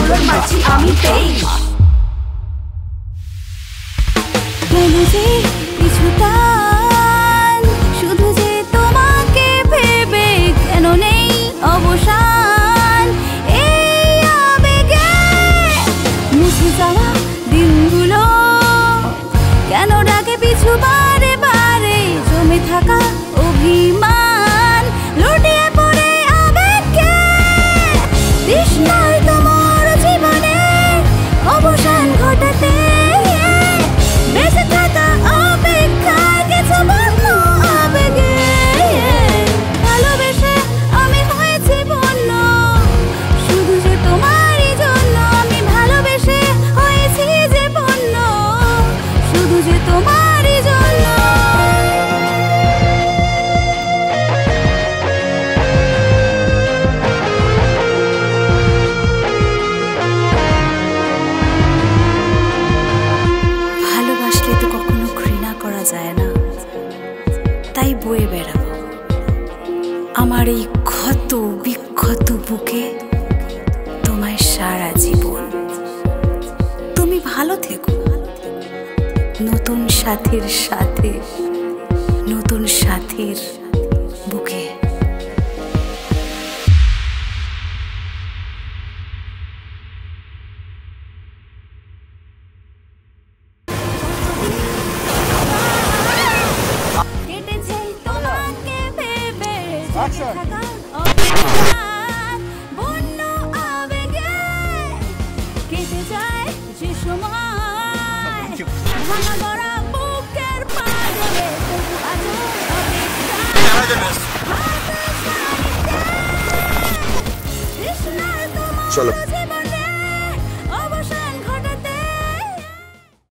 আন্দোলন মাঝি আমি 23 কেন যে পিছুটান শুধু যে তোমাকে ভেবে কেন নেই অবসান এই আবেগে মুছে যাওয়া দিনগুলো কেন ডাকে পিছু বারে বারে জমে থাকা অভিমান লুটিয়ে পড়ে আবেগে তৃষ্ণায় তোমার জীবনে অবসান ঘটাতে বেঁচে থাকা অপেক্ষায় কিছু বন্য আবেগে ভালোবেসে আমি হয়েছি বন্য শুধু যে তোমারই জন্য আমি ভালোবেসে হয়েছি যে বন্য শুধু যে তোমারই জন্য ভালোবাসলে তো কখনো ঘৃণা করা যায় না তাই বয়ে বেড়াবো আমার এই ক্ষত বিক্ষত বুকে তোমায় সারা জীবন তুমি ভালো থেকো নতুন সাথীর সাথে নতুন সাথীর বুকে কেটেছে তোমাকে ভেবে থাকা অভিমান, বন্য আবেগে কেটে যায় যে সময় ভাঙা গড়া বুকের পাগলে তবু আজও অপেক্ষায়। চলো।